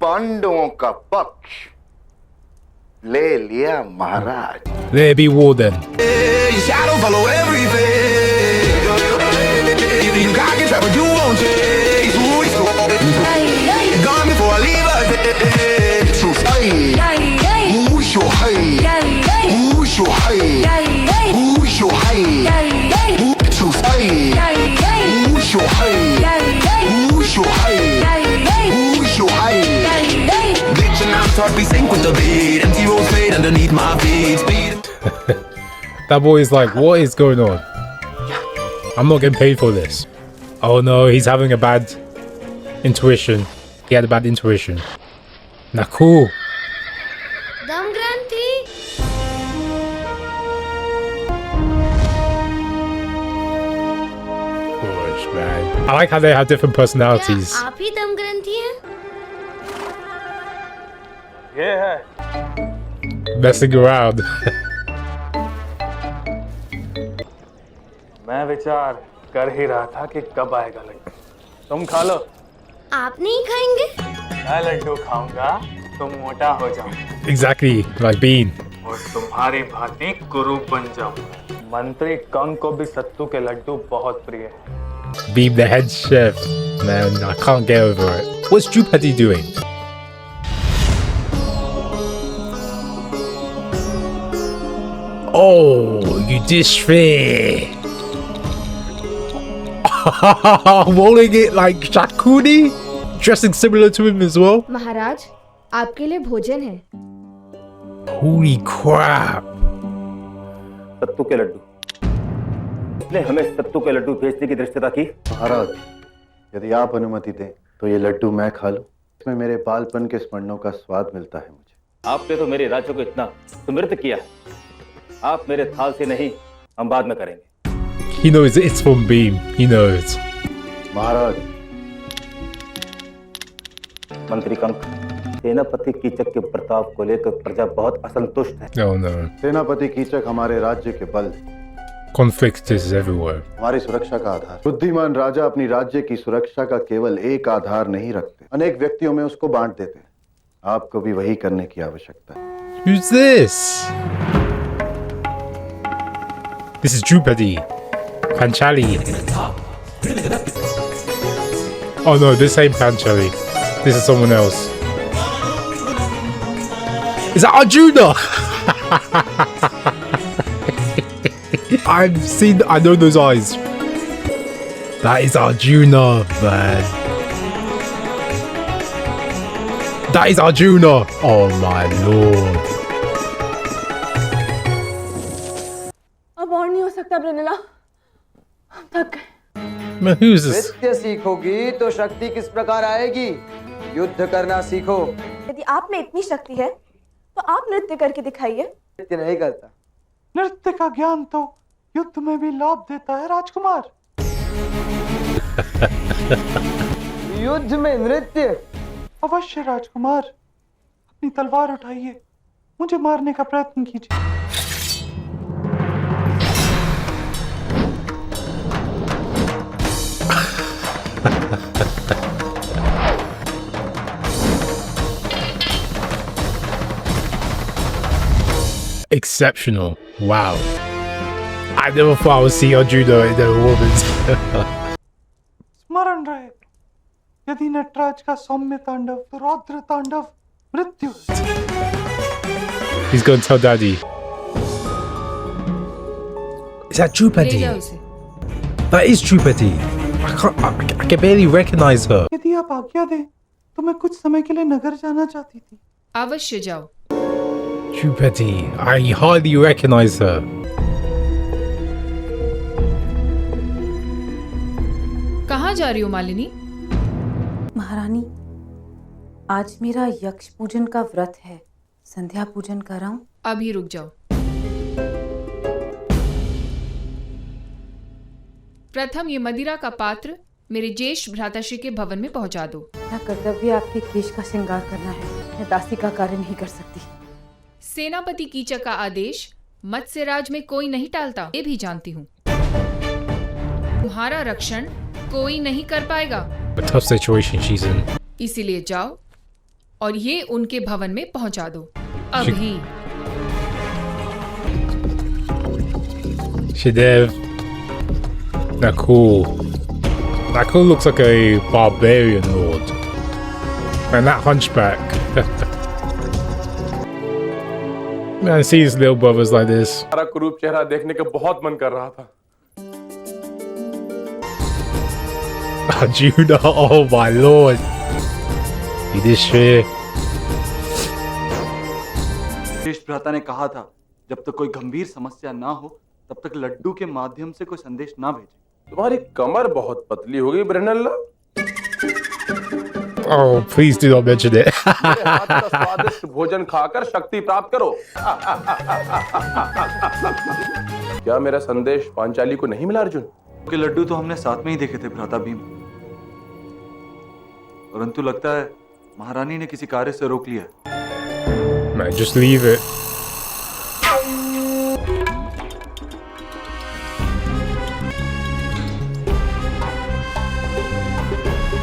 पांडवों का पक्ष ले लिया महाराज। There be war then. Shadow follow everything. You got it, but you won't chase. Gone before I leave us. Who's your hey? Who's your hey? Who's your hey? Who's your hey? Who's your hey? Who's your hey? Who's your hey? Bitch, and I'm taught we sync with the beat. And zeros fade underneath my feet. Speed. That boy is like, what is going on? I'm not getting paid for this. Oh no, he's having a bad intuition. He had a bad intuition. Nah, cool. दम ग्रंथी। Gosh, man. I like how they have different personalities. क्या आप ही दम ग्रंथी हैं? Messing around. मैं विचार कर ही रहा था कि कब आएगा लड्डू। तुम खा लो। आप नहीं खाएंगे? मैं लड्डू खाऊंगा तो मोटा हो जाऊंगा Exactly, like Bean. और तुम्हारी भांति कुरूप बन जाऊंगा। मंत्री कंग को भी सत्तू के लड्डू बहुत प्रिय है। Bean the head chef. Man, I can't get over it. What's Drupadi doing? Oh, you dish me. Rolling it like Shakuni? Dressing similar to him as well? महाराज, आपके लिए भोजन है। Holy crap. सत्तू के लड्डू। इसने हमें सत्तू के लड्डू भेजने की धृष्टता की। महाराज, यदि आप अनुमति दें तो ये लड्डू मैं खा लूं। इसमें मेरे बालपन के स्मरणों का स्वाद मिलता है मुझे। आपने तो मेरे राज्य को इतना समृद्ध किया है। आप मेरे थाल से नहीं, हम बाद में करेंगे। He knows it's from Beam. He knows. महाराज, मंत्री कंक, सेनापति कीचक के प्रताप को लेकर प्रजा बहुत असंतुष्ट है। Oh no. सेनापति कीचक हमारे राज्य के बल, Conflict is everywhere. हमारी सुरक्षा का आधार। बुद्धिमान राजा अपनी राज्य की सुरक्षा का केवल एक आधार नहीं रखते, अनेक व्यक्तियों में उसको बांट देते हैं। आपको भी वही करने की आवश्यकता है। Who's this? This is Drupadi. Panchali. Oh no, this ain't Panchali. This is someone else. Is that Arjuna? I know those eyes. That is Arjuna, man. That is Arjuna. Oh my lord. अब और नहीं हो सकता ब्रिनिला, हम थक गए। Man, who's this? नृत्य सीखोगी तो शक्ति किस प्रकार आएगी? युद्ध करना सीखो। यदि आप में इतनी शक्ति है, तो आप नृत्य करके दिखाइए। नृत्य नहीं करता। नृत्य का ज्ञान तो युद्ध में भी लाभ देता है राजकुमार। युद्ध में नृत्य? अवश्य राजकुमार, अपनी तलवार उठाइए, मुझे मारने का प्रयत्न कीजिए। Exceptional. Wow. I never thought I would see Arjuna in a woman's. स्मरण रहे, यदि नटराज का सौम्य तांडव तो रौद्र तांडव मृत्यु। He's gonna tell Daddy. Is that Drupadi? That is Drupadi. I can barely recognize her. यदि आप आज्ञा दें तो मैं कुछ समय के लिए नगर जाना चाहती थी। अवश्य जाओ। Drupadi. I hardly recognize her. कहाँ जा रही हो मालिनी? महारानी, आज मेरा यक्ष पूजन का व्रत है। संध्या पूजन कराऊं? अभी रुक जाओ। प्रथम ये मदिरा का पात्र मेरे ज्येष्ठ भ्राताश्री के भवन में पहुंचा दो। मेरा कर्तव्य आपके केश का श्रृंगार करना है। मैं दासी का कार्य नहीं कर सकती। सेनापति कीचक का आदेश मत्स्यराज में कोई नहीं टालता, ये भी जानती हूँ। तुम्हारा रक्षण कोई नहीं कर पाएगा। A tough situation she's in. इसीलिए जाओ और ये उनके भवन में पहुंचा दो अभी। Shidev. Nakul. Nakul looks like a barbarian lord. And that hunchback. Man, see his little brothers like this. सारा कुरूप चेहरा देखने का बहुत मन कर रहा था। Arjuna, oh my lord. Yudhishthir. श्रेष्ठ भ्राता ने कहा था जब तक कोई गंभीर समस्या ना हो तब तक लड्डू के माध्यम से कोई संदेश ना भेजे। तुम्हारी कमर बहुत पतली हो गई ब्रहनल्ला। Oh, please do not mention it. मेरे हाथ का स्वादिष्ट भोजन खाकर शक्ति प्राप्त करो। क्या मेरा संदेश पांचाली को नहीं मिला अर्जुन? के लड्डू तो हमने साथ में ही देखे थे भ्राता भीम, परंतु लगता है महारानी ने किसी कार्य से रोक लिया। Man, just leave it.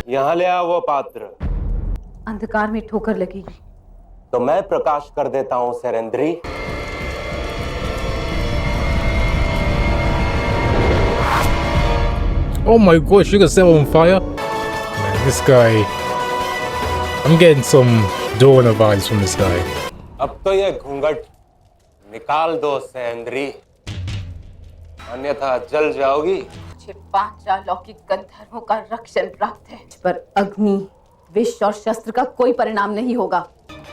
यहाँ ले आओ वो पात्र। अंधकार में ठोकर लगेगी तो मैं प्रकाश कर देता हूँ सरेंद्री। Oh my gosh, you got set on fire? Man, this guy. I'm getting some Dorna vibes from this guy. अब तो ये घूंघट निकाल दो सरेंद्री, अन्यथा जल जाओगी। मुझे 5 अलौकिक गंधर्वों का रक्षण प्राप्त है, पर अग्नि, विष और शस्त्र का कोई परिणाम नहीं होगा।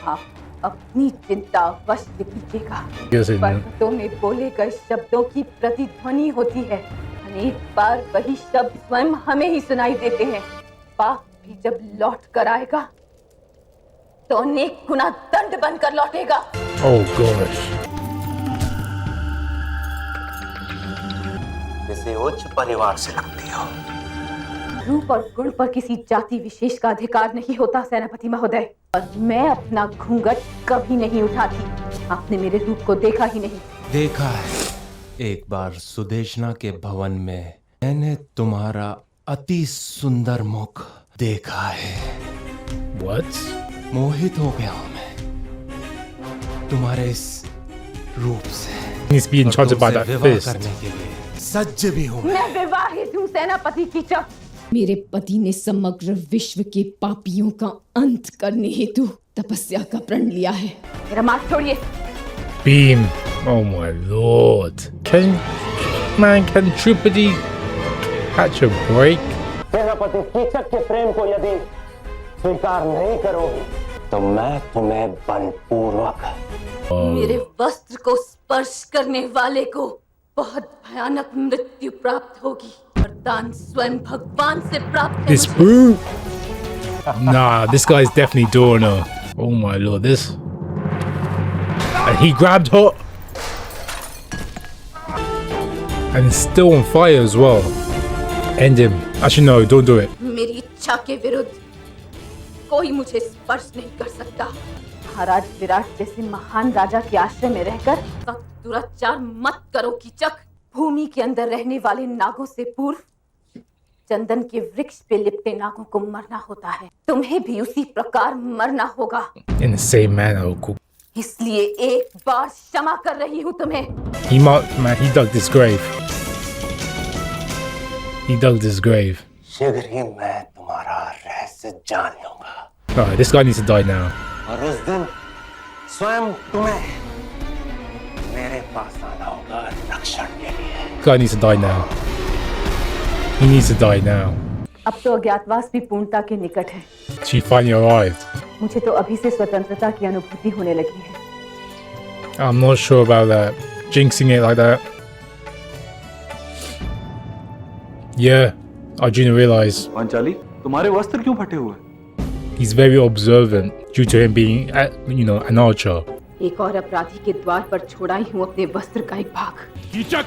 आप अपनी चिंता अवश्य कीजिएगा। पर्वतों में बोले गए शब्दों की प्रतिध्वनि होती है, अनेक बार वही शब्द स्वयं हमें ही सुनाई देते हैं। पाप भी जब लौट कर आएगा तो अनेक गुना दंड बनकर लौटेगा। Oh gosh. किसी उच्च परिवार से लगती हो। रूप और गुण पर किसी जाति विशेष का अधिकार नहीं होता सेनापति महोदय, और मैं अपना घूंघट कभी नहीं उठाती। आपने मेरे रूप को देखा ही नहीं। देखा है, एक बार सुदेशना के भवन में मैंने तुम्हारा अति सुंदर मुख देखा है। What? मोहित हो गया हूं मैं तुम्हारे इस रूप से। He's being enchanted by that fist. करने के लिए सज्ज भी हूं। मैं विवाहित हूँ सेनापति कीचक। मेरे पति ने समग्र विश्व के पापियों का अंत करने हेतु तपस्या का प्रण लिया है। मेरा मार्ग छोड़िए। Beam. Oh my lord. Can Drupadi catch a break? सेनापति कीचक के प्रेम को यदि स्वीकार नहीं करोगे तो मैं तुम्हें बलपूर्वक मेरे वस्त्र को स्पर्श करने वाले को बहुत भयानक मृत्यु प्राप्त होगी। वरदान स्वयं भगवान से प्राप्त है। This brute. Nah, this guy's definitely Dorna. Oh my lord, this. And he grabbed her. And he's still on fire as well. End him. Actually, no, don't do it. मेरी इच्छा के विरुद्ध कोई मुझे स्पर्श नहीं कर सकता। महाराज विराट जैसे महान राजा के आश्रय में रहकर दुराचार मत करो कीचक। भूमि के अंदर रहने वाले नागों से पूर्व चंदन के वृक्ष पे लिपटे नागों को मरना होता है। तुम्हें भी उसी प्रकार मरना होगा। In the same manner, Oku. इसलिए एक बार क्षमा कर रही हूँ तुम्हें। He dug this grave. He dug this grave. शीघ्र ही मैं तुम्हारा रहस्य जान लूंगा। Alright, this guy needs to die now. और उस दिन स्वयं तुम्हें मेरे पास आना होगा रक्षण के लिए। This guy needs to die now. He needs to die now. अब तो अज्ञातवास भी पूर्णता के निकट है। She finally arrived. मुझे तो अभी से स्वतंत्रता की अनुभूति होने लगी है। I'm not sure about that. Jinxing it like that. Yeah, Arjuna realized. Panchali, तुम्हारे वस्त्र क्यों फटे हुए? He's very observant due to him being, an archer. एक और अपराधी के द्वार पर छोड़ा ही हूँ अपने वस्त्र का एक भाग। कीचक,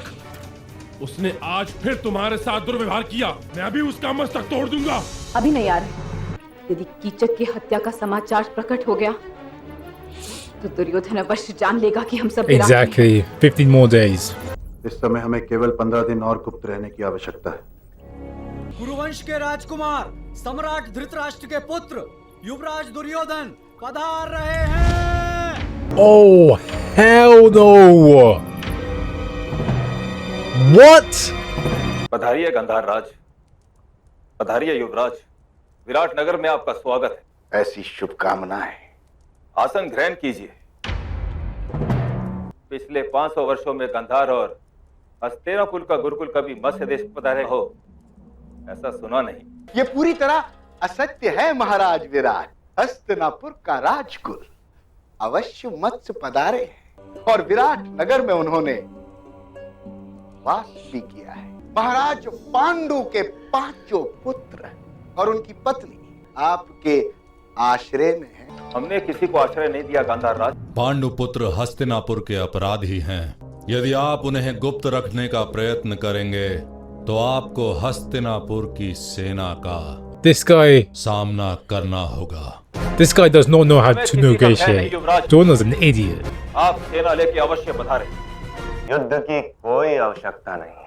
उसने आज फिर तुम्हारे साथ दुर्व्यवहार किया। मैं अभी उसका मस्तक तोड़ दूंगा। अभी नहीं आ रहे। यदि कीचक की हत्या का समाचार प्रकट हो गया तो दुर्योधन अवश्य जान लेगा कि हम सब Exactly. 15 more days. इस समय हमें केवल 15 दिन और गुप्त रहने की आवश्यकता है। कुरुवंश के राजकुमार सम्राट धृतराष्ट्र के पुत्र युवराज दुर्योधन पधार रहे हैं। Oh, hell no! What? पधारिए Gandhar राज, पधारिए युवराज। विराट नगर में आपका स्वागत है। ऐसी शुभकामनाएं। आसन ग्रहण कीजिए। पिछले 500 वर्षों में गंधार और हस्तिनापुर का गुरुकुल कभी मत्स्य देश पधारे हो, ऐसा सुना नहीं। ये पूरी तरह असत्य है महाराज विराट। हस्तिनापुर का राजकुल अवश्य मत्स्य पधारे और विराट नगर में उन्होंने वास भी किया है। महाराज पांडु के 5 पुत्र और उनकी पत्नी आपके आश्रय में है। हमने किसी को आश्रय नहीं दिया गंधार राज। पांडुपुत्र हस्तिनापुर के अपराधी हैं। यदि आप उन्हें गुप्त रखने का प्रयत्न करेंगे तो आपको हस्तिनापुर की सेना का सामना करना होगा। This guy does not know how to negotiate. Dorna's an idiot. आप सेना लेके अवश्य पधारे। युद्ध की कोई आवश्यकता नहीं है।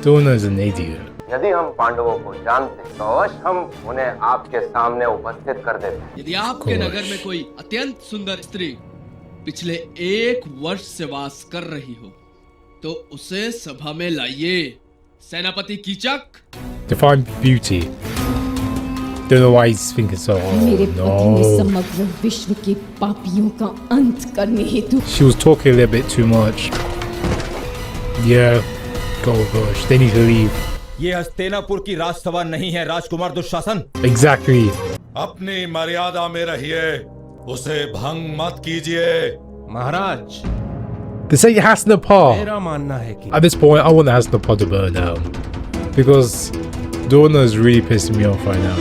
Dorna's an idiot. यदि हम पांडवों को जानते तो अवश्य हम उन्हें आपके सामने उपस्थित कर देते। यदि आपके नगर में कोई अत्यंत सुंदर स्त्री पिछले 1 वर्ष से वास कर रही हो तो उसे सभा में लाइए। सेनापति Kichaka. Define beauty. Don't know why he's thinking so. मेरे Oh, पति ने no. समग्र विश्व के पापियों का अंत करने हेतु। She was talking a little bit too much. Yeah. Oh gosh, they need to leave. ये हस्तिनापुर की राजसभा नहीं है राजकुमार दुशासन। Exactly. अपनी मर्यादा में रहिए, उसे भंग मत कीजिए। महाराज, They say Hastinapur. मेरा मानना है कि At this point, I want Hastinapur to burn down because Dorna is really pissing me off right now.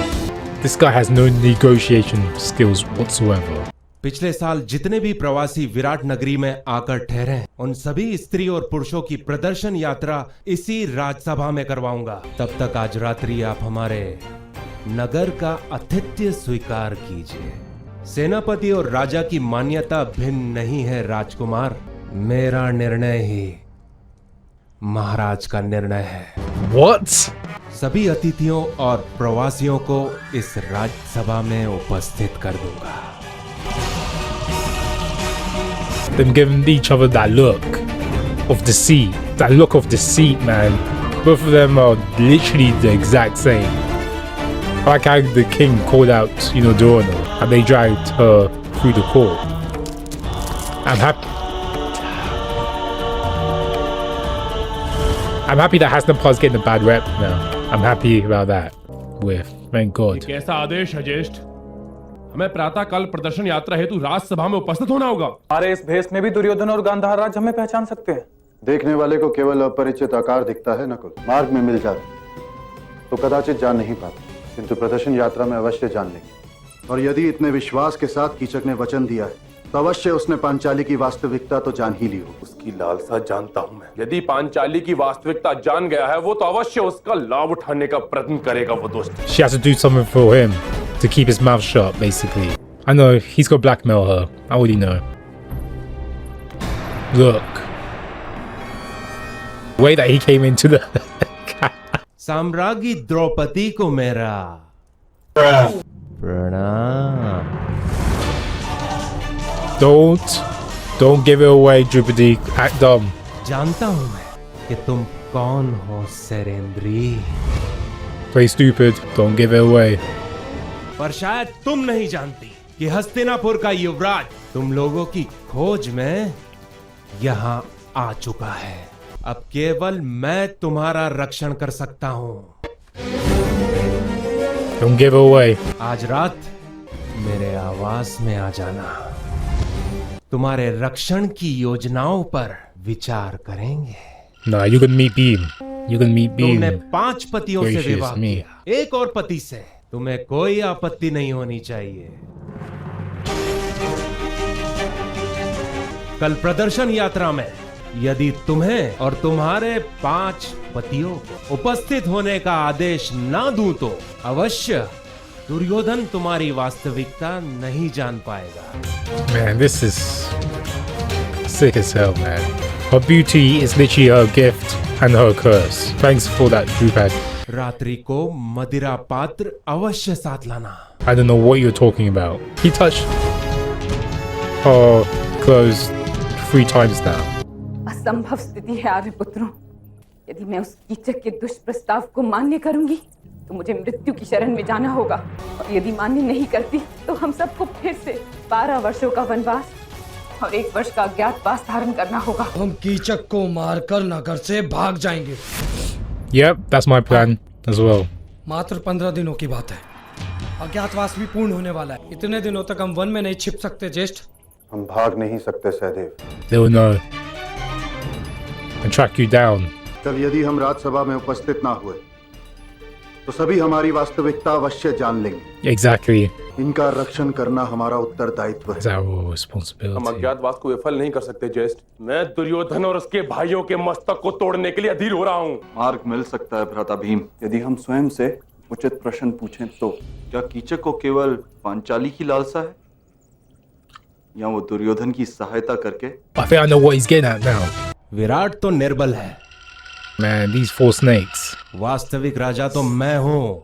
This guy has no negotiation skills whatsoever. पिछले साल जितने भी प्रवासी विराट नगरी में आकर ठहरे, उन सभी स्त्री और पुरुषों की प्रदर्शन यात्रा इसी राजसभा में करवाऊंगा। तब तक आज रात्रि आप हमारे नगर का आतिथ्य स्वीकार कीजिए। सेनापति और राजा की मान्यता भिन्न नहीं है राजकुमार। मेरा निर्णय ही महाराज का निर्णय है। What? सभी अतिथियों और प्रवासियों को इस राजसभा में उपस्थित कर दूंगा। Them giving each other that look of deceit. That look of deceit, man. Both of them are literally the exact same. I like how the king called out, Dorna, and they dragged her through the court. I'm happy that Hastinapur's getting a bad rep now. I'm happy about that. Thank God. कैसा आदेश है ज्येष्ठ? हमें प्रातः काल प्रदर्शन यात्रा हेतु राजसभा में उपस्थित होना होगा। हमारे इस भेष में भी दुर्योधन और गांधार राज हमें पहचान सकते हैं। देखने वाले को केवल अपरिचित आकार दिखता है नकुल। मार्ग में मिल जाते तो कदाचित जान नहीं पाते, किंतु प्रदर्शन यात्रा में अवश्य जान लेंगे। और यदि इतने विश्वास के साथ कीचक ने वचन दिया है तो अवश्य उसने पांचाली की वास्तविकता तो जान ही ली हो। उसकी लालसा जानता हूं मैं। यदि पांचाली की वास्तविकता जान गया है वो तो अवश्य उसका लाभ उठाने का प्रयत्न करेगा वो दोस्त। She has to do something for him to keep his mouth shut, basically. I know, he's got to blackmail her. I already know. Look. The way that he came into the... साम्राज्ञी Draupadi को मेरा प्रणाम। Don't give it away, Drupadi. Act dumb. जानता हूं मैं कि तुम कौन हो सरेंद्री। Play stupid. Don't give it away. पर शायद तुम नहीं जानती कि हस्तिनापुर का युवराज तुम लोगों की खोज में यहाँ आ चुका है। अब केवल मैं तुम्हारा रक्षण कर सकता हूँ। Don't give it away. आज रात मेरे आवास में आ जाना। तुम्हारे रक्षण की योजनाओं पर विचार करेंगे। Nah, you can meet Beam. You can meet Beam. तुमने 5 पतियों से Gracious विवाह me. किया, एक और पति से तुम्हें कोई आपत्ति नहीं होनी चाहिए। कल प्रदर्शन यात्रा में यदि तुम्हें और तुम्हारे 5 पतियों को उपस्थित होने का आदेश ना दूं तो अवश्य दुर्योधन तुम्हारी वास्तविकता नहीं जान पाएगा। Man, this is sick as hell, man. Her beauty is literally her gift and her curse. Thanks for that, Drupad. रात्रि को मदिरा पात्र अवश्य साथ लाना। I don't know what you're talking about. He touched her clothes 3 times now. असंभव स्थिति है आर्यपुत्रों। यदि मैं उस कीचक के दुष्प्रस्ताव को मान्य करूंगी तो मुझे मृत्यु की शरण में जाना होगा, और यदि मान्य नहीं करती तो हम सबको फिर से 12 वर्षों का वनवास और 1 वर्ष का अज्ञातवास धारण करना होगा। हम कीचक को मारकर नगर से भाग जाएंगे। Yep, that's my plan as well. मात्र 15 दिनों की बात है। अज्ञातवास भी पूर्ण होने वाला है। इतने दिनों तक हम वन में नहीं छिप सकते ज्येष्ठ। हम भाग नहीं सकते Sahdev. They will know and track you down. कल यदि हम राज्यसभा में उपस्थित ना हुए तो सभी हमारी वास्तविकता अवश्य जान लेंगे। Exactly. इनका रक्षण करना हमारा उत्तरदायित्व है। It's our responsibility. हम अज्ञातवास को विफल नहीं कर सकते ज्येष्ठ। मैं दुर्योधन और उसके भाइयों के मस्तक को तोड़ने के लिए अधीर हो रहा हूँ। मार्ग मिल सकता है भ्राता भीम, यदि हम स्वयं से उचित प्रश्न पूछें तो। क्या कीचक को केवल पांचाली की लालसा है, या वो दुर्योधन की सहायता करके? I think I know what he's getting at now. Virat तो निर्बल है। Man, these 4 snakes. वास्तविक राजा तो मैं हूँ।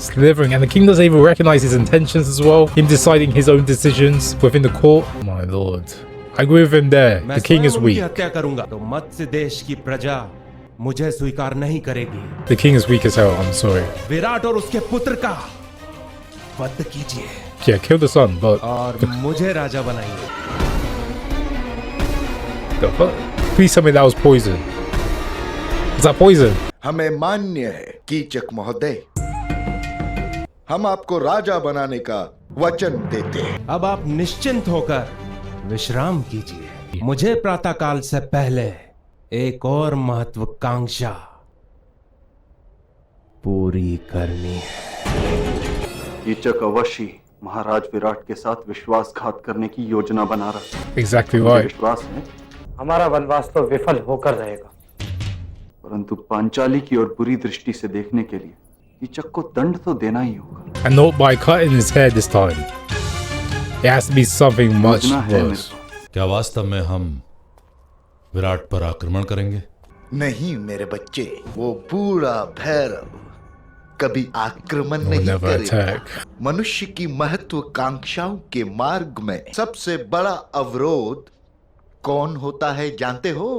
Slithering, and the king doesn't even recognize his intentions as well. Him deciding his own decisions within the court. My lord, I agree with him there. The king is weak. हत्या करूंगा तो मत्स्य देश की प्रजा मुझे स्वीकार नहीं करेगी। The king is weak as hell. I'm sorry. Virat और उसके पुत्र का वध कीजिए। Yeah, kill the son, but और मुझे राजा बनाइए। The fuck? Please tell me that was poison. Is that poison? हमें मान्य है कीचक महोदय, हम आपको राजा बनाने का वचन देते हैं। अब आप निश्चिंत होकर विश्राम कीजिए। मुझे प्रातःकाल से पहले एक और महत्वाकांक्षा पूरी करनी है। कीचक अवश्य महाराज विराट के साथ विश्वासघात करने की योजना बना रहा है। Exactly मुझे right. विश्वास है हमारा वनवास तो विफल होकर रहेगा, परंतु पांचाली की ओर बुरी दृष्टि से देखने के लिए कीचक को दंड तो देना ही होगा। And not by cutting his hair this time. It has to be something much worse. क्या वास्तव में हम विराट पर आक्रमण करेंगे? नहीं मेरे बच्चे, वो बूढ़ा भैरव कभी आक्रमण नहीं never करेगा। attack. मनुष्य की महत्वाकांक्षाओं के मार्ग में सबसे बड़ा अवरोध कौन होता है जानते हो?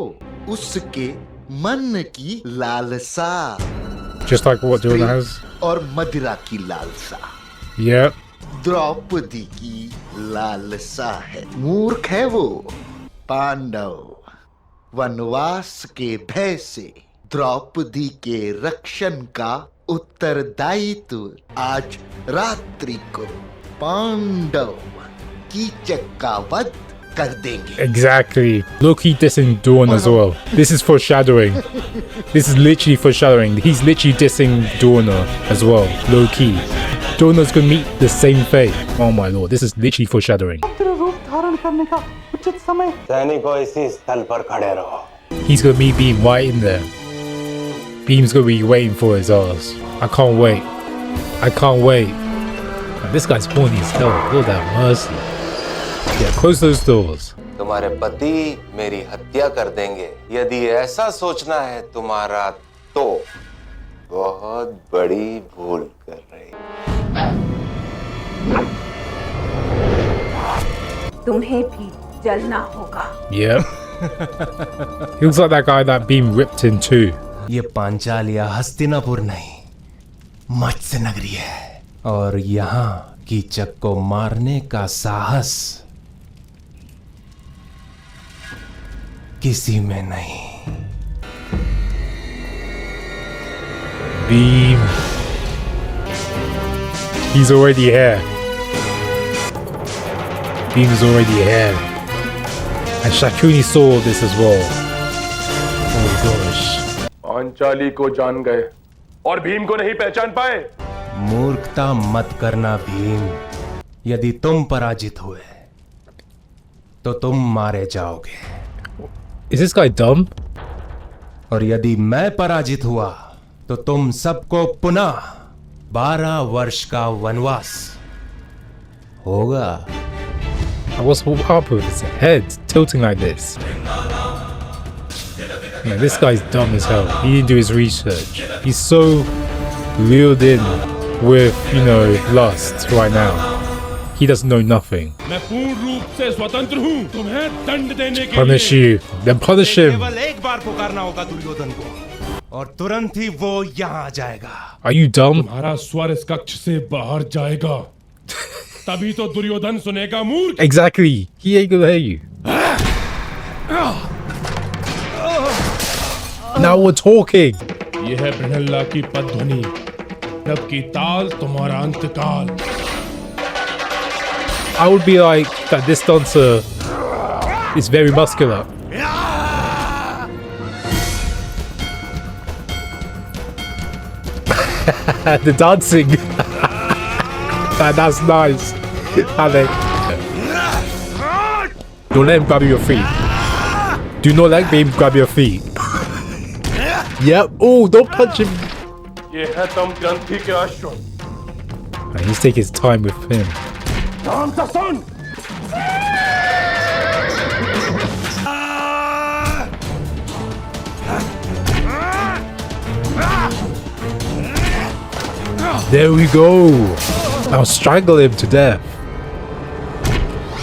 उसके मन की लालसा। Just like what Duryodhana has. और मदिरा की लालसा। Yep. द्रौपदी की लालसा है। मूर्ख है वो। पांडव वनवास के भय से द्रौपदी के रक्षण का उत्तरदायित्व आज रात्रि को पांडव कीचक का वध कर देंगे। Exactly. Loki dissing Dawn as well. This is foreshadowing. This is literally foreshadowing. He's literally dissing Dorna as well. Loki. Dorna's gonna meet the same fate. Oh my lord. This is literally foreshadowing. रूप धारण करने का उचित समय। सैनिकों इसी स्थल पर खड़े रहो। He's gonna meet Beam right in there. Beam's gonna be waiting for his ass. I can't wait. I can't wait. Man, this guy's horny as hell. Lord have mercy. Yeah, close those doors. तुम्हारे पति मेरी हत्या कर देंगे, यदि ऐसा सोचना है तुम्हारा तो बहुत बड़ी भूल कर रहे। तुम्हें भी जलना होगा। Yep. He looks like that guy that Beam ripped in two. ये पांचाल या हस्तिनापुर नहीं, मत्स्य नगरी है, और यहाँ कीचक को मारने का साहस किसी में नहीं। Beam. He's already here. Beam's already here. And Shakuni saw this as well. Oh gosh. Panchali को जान गए और भीम को नहीं पहचान पाए। मूर्खता मत करना भीम। यदि तुम पराजित हुए तो तुम मारे जाओगे। Is this guy dumb? और यदि मैं पराजित हुआ तो तुम सबको पुनः 12 वर्ष का वनवास होगा। What's up with his head tilting like this? Man, this guy's dumb as hell. He didn't do his research. He's so reeled in with, lust right now. He doesn't know nothing. मैं पूर्ण रूप से स्वतंत्र हूँ तुम्हें दंड देने के Punish you. Then punish him. केवल एक बार पुकारना होगा दुर्योधन को और तुरंत ही वो यहाँ आ जाएगा। Are you dumb? तुम्हारा स्वर इस कक्ष से बाहर जाएगा तभी तो दुर्योधन सुनेगा मूर्ख। Exactly. He ain't gonna hear you. Now we're talking. यह है बृहल्ला की पदध्वनि, जबकि ताल तुम्हारा अंतकाल। I would be like that this dancer is very muscular. The dancing. That's nice. Ale. Don't let him grab your feet. Do not let him grab your feet. Yep. Oh, don't punch him. ये है तम ग्रंथि के अश्व। And he's taking his time with him. नाम से सुन। There we go. Now strangle him to death.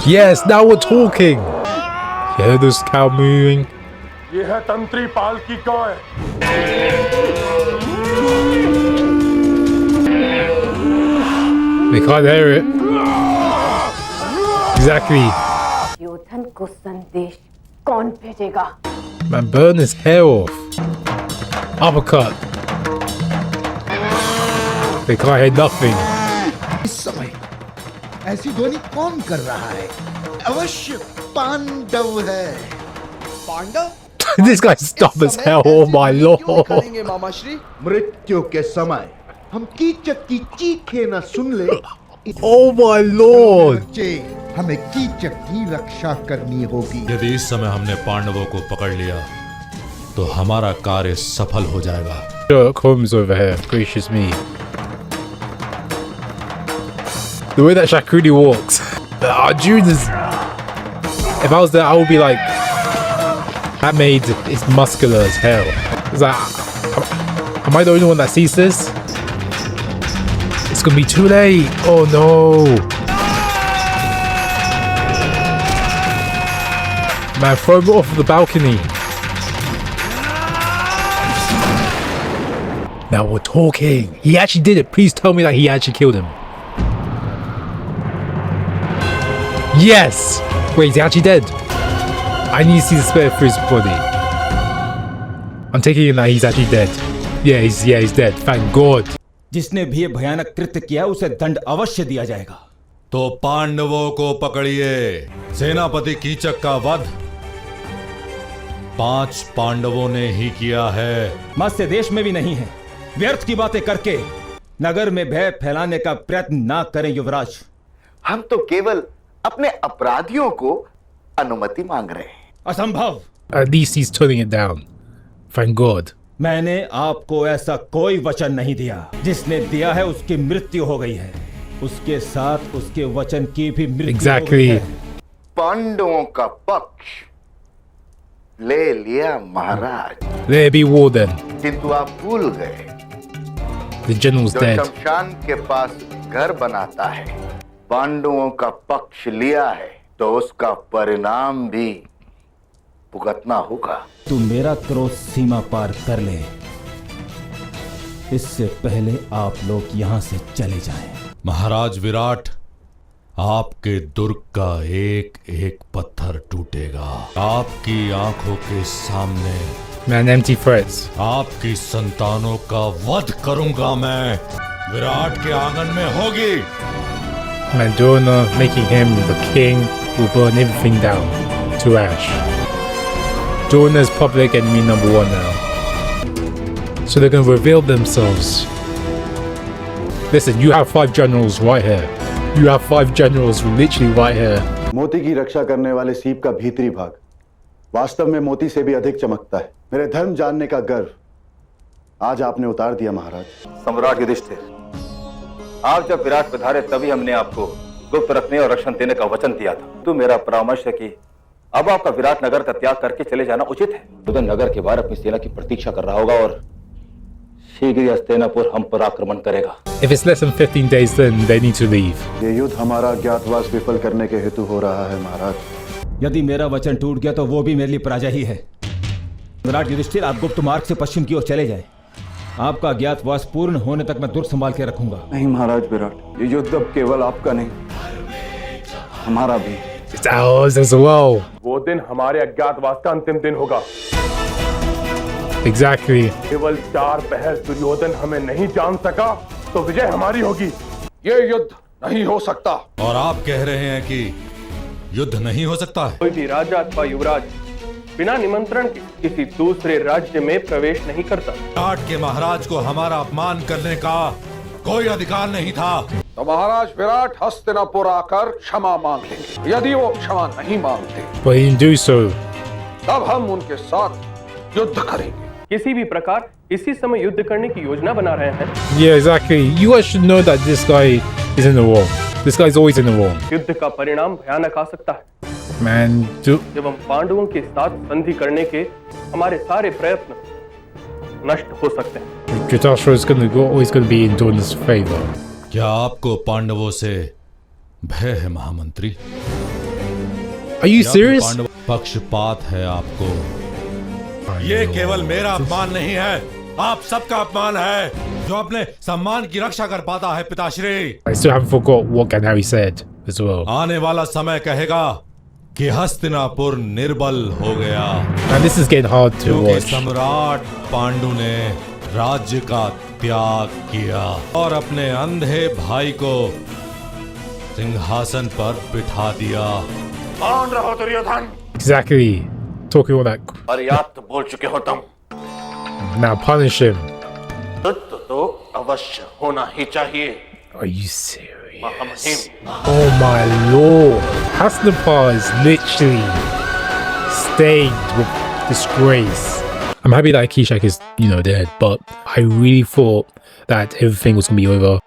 Yes, now we're talking. Hear this cow mooing? ये है तंत्री पाल की गाय। They can't hear it. Exactly. Duryodhan को संदेश कौन भेजेगा? Man, burn his hair off. Uppercut. They can't hear nothing. इस समय ऐसी ध्वनि कौन कर रहा है? अवश्य पांडव है। Pandav? This guy's dumb as hell. Oh my lord. मृत्यु के समय हम कीचक की चीखें न सुन ले। Oh my lord. हमें कीचक की रक्षा करनी होगी। यदि इस समय हमने पांडवों को पकड़ लिया तो हमारा कार्य सफल हो जाएगा। Sherlock Holmes over here. Gracious me. The way that Shakundi walks. Arjun is. If I was there, I would be like, that maid is muscular as hell. It's like, am I the only one that sees this? It's gonna be too late. Oh no. Man, throw him off the balcony. Now we're talking. He actually did it. Please tell me that he actually killed him. Yes! Wait, is he actually dead? I need to see the spirit through his body. I'm taking it that he's actually dead. Yeah, he's dead. Thank God. जिसने भी ये भयानक कृत्य किया उसे दंड अवश्य दिया जाएगा। तो पांडवों को पकड़िए। सेनापति कीचक का वध 5 पांडवों ने ही किया है। मत्स्य देश में भी नहीं है। व्यर्थ की बातें करके नगर में भय फैलाने का प्रयत्न ना करें युवराज। हम तो केवल अपने अपराधियों को अनुमति मांग रहे हैं। असंभव। At least he's turning it down. Thank God. मैंने आपको ऐसा कोई वचन नहीं दिया। जिसने दिया है उसकी मृत्यु हो गई है। उसके साथ उसके वचन की भी मृत्यु हो गई है। पांडवों का पक्ष ले लिया महाराज। Let it be war then. किंतु आप भूल गए। The general's जो dead. शमशान के पास घर बनाता है, पांडवों का पक्ष लिया है तो उसका परिणाम भी भुगतना होगा। तू मेरा क्रोध सीमा पार कर ले, इससे पहले आप लोग यहाँ से चले जाएं। महाराज विराट, आपके दुर्ग का एक एक पत्थर टूटेगा। आपकी आंखों के सामने Man, empty threats. आपकी संतानों का वध करूंगा मैं। विराट के आंगन में होगी। Mandona making him the king will burn everything down to ash. Dorna's public enemy #1 now. So they're going to reveal themselves. Listen, you have 5 generals right here. You have 5 generals literally right here. मोती की रक्षा करने वाले सीप का भीतरी भाग वास्तव में मोती से भी अधिक चमकता है। मेरे धर्म जानने का गर्व आज आपने उतार दिया महाराज। सम्राट युधिष्ठिर, आप जब विराट पधारे तभी हमने आपको गुप्त रखने और रक्षण देने का वचन दिया था। तो मेरा परामर्श है कि अब आपका विराट नगर का त्याग करके चले जाना उचित है। दुर्योधन नगर के बाहर अपनी सेना की प्रतीक्षा कर रहा होगा और शीघ्र ही हस्तिनापुर हम पर आक्रमण करेगा। If it's less than 15 days, then they need to leave. ये युद्ध हमारा अज्ञातवास विफल करने के हेतु हो रहा है महाराज। यदि मेरा वचन टूट गया तो वो भी मेरे लिए पराजय ही है। विराट युधिष्ठिर, आप गुप्त मार्ग से पश्चिम की ओर चले जाएं। आपका अज्ञातवास पूर्ण होने तक मैं दुर्ग संभाल के रखूंगा। नहीं महाराज विराट, ये युद्ध अब केवल आपका नहीं, हमारा भी। It's ours as well. वो दिन हमारे अज्ञातवास का अंतिम दिन होगा। Exactly. केवल 4 पहर दुर्योधन हमें नहीं जान सका तो विजय हमारी होगी। ये युद्ध नहीं हो सकता। और आप कह रहे हैं कि युद्ध नहीं हो सकता है? कोई भी राजा अथवा युवराज बिना निमंत्रण के किसी दूसरे राज्य में प्रवेश नहीं करता। विराट के महाराज को हमारा अपमान करने का कोई अधिकार नहीं था। तो महाराज विराट हस्तिनापुर आकर क्षमा मांग लेंगे। यदि वो क्षमा नहीं मांगते, But he didn't do so. तब हम उनके साथ युद्ध करेंगे। किसी भी प्रकार इसी समय युद्ध करने की योजना बना रहे हैं। Yeah, exactly. You guys should know that this guy is in the wrong. This guy's always in the wrong. युद्ध का परिणाम भयानक आ सकता है। Man, एवं पांडवों के साथ संधि करने के हमारे सारे प्रयत्न नष्ट हो सकते हैं। Dhritarashtra is always going to be in Dorna's favor. क्या आपको पांडवों से भय है महामंत्री? Are you serious? पांडव पक्षपात है आपको। ये केवल मेरा अपमान नहीं है, आप सबका अपमान है जो अपने सम्मान की रक्षा कर पाता है पिताश्री। I still haven't forgot what Gandhari said as well. आने वाला समय कहेगा कि हस्तिनापुर निर्बल हो गया। And this is getting hard to क्योंकि watch. सम्राट पांडु ने राज्य का त्याग किया और अपने अंधे भाई को सिंहासन पर बिठा दिया। कौन रहो Duryodhan? Exactly. Talking all that. पर्याप्त बोल चुके हो तुम। Now punish him. युद्ध तो अवश्य होना ही चाहिए। Are you serious? महामहिम। Oh my lord. Hastinapur is literally stained with disgrace. I'm happy that Kishak is, dead, but I really thought that everything was going to be over.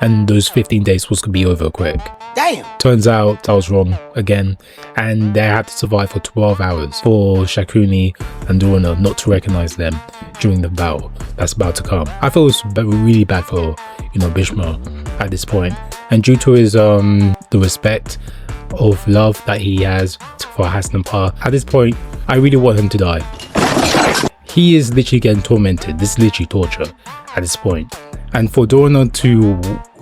And those 15 days was going to be over quick. Damn! Turns out I was wrong again, and they had to survive for 12 hours for Shakuni and Dorna not to recognize them during the battle that's about to come. I thought it was really bad for, Bhishma at this point. And due to his, the respect of love that he has for Hastinapur, at this point, I really want him to die. He is literally getting tormented. This is literally torture at this point. And for Dorna to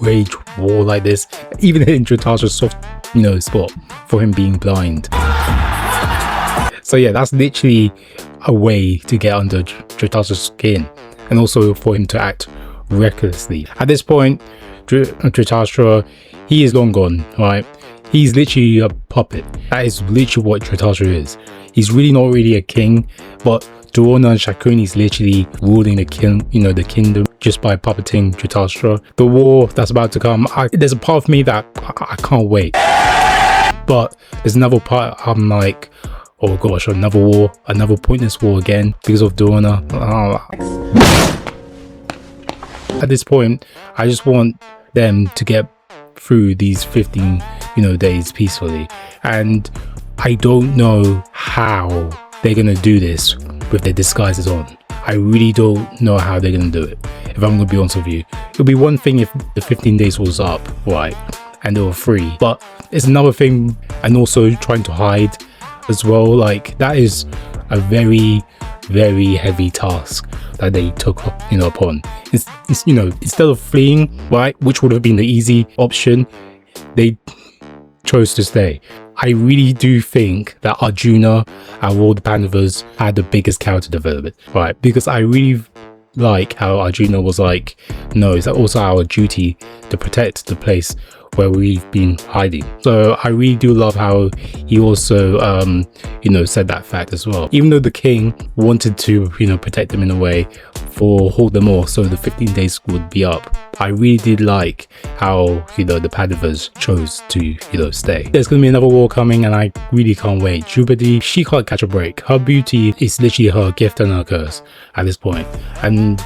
wage war like this, even hitting Dhritarashtra's soft, spot for him being blind. So yeah, that's literally a way to get under Dhritarashtra's skin, and also for him to act recklessly. At this point, Dhritarashtra, he is long gone, right? He's literally a puppet. That is literally what Dhritarashtra is. He's really not really a king, but Dorna and Shakuni is literally ruling the kingdom just by puppeting Dhritarashtra. The war that's about to come, there's a part of me that I can't wait. But there's another part I'm like, oh gosh, another war, another pointless war again because of Dorna. At this point, I just want them to get through these 15, days peacefully. And I don't know how they're gonna do this with their disguises on. I really don't know how they're gonna do it, if I'm gonna be honest with you. It'll be one thing if the 15 days was up, right, and they were free, but it's another thing, and also trying to hide as well. Like, that is a very, very heavy task that they took upon. It's instead of fleeing, right, which would have been the easy option, they chose to stay. I really do think that Arjuna and all the Pandavas had the biggest character development, right? Because I really like how Arjuna was like, no, it's also our duty to protect the place where we've been hiding. So I really do love how he also, said that fact as well. Even though the king wanted to, protect them in a way for hold them all so the 15 days would be up, I really did like how, the Pandavas chose to, stay. There's going to be another war coming and I really can't wait. Drupadi, she can't catch a break. Her beauty is literally her gift and her curse at this point. And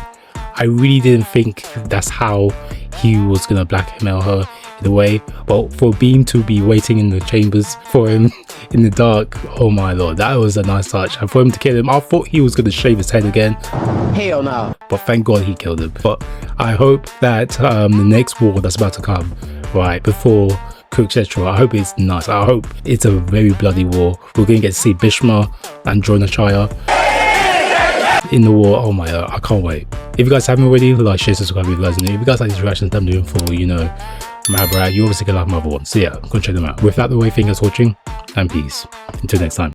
I really didn't think that's how he was going to blackmail her. in a way, but for Beam to be waiting in the chambers for him in the dark, oh my lord, that was a nice touch. And for him to kill him, I thought he was going to shave his head again. Hell no. But thank God he killed him. But I hope that the next war that's about to come, right, before Kurukshetra, I hope it's nice. I hope it's a very bloody war. We're going to get to see Bhishma and Dronacharya in the war. Oh my god, I can't wait. If you guys haven't already, like, share, subscribe if you guys are new. If you guys like these reactions I'm doing for, you know, Mahabharat, you obviously can like my other ones. So yeah, go check them out. Without the way, thank you guys for watching, and peace. Until next time.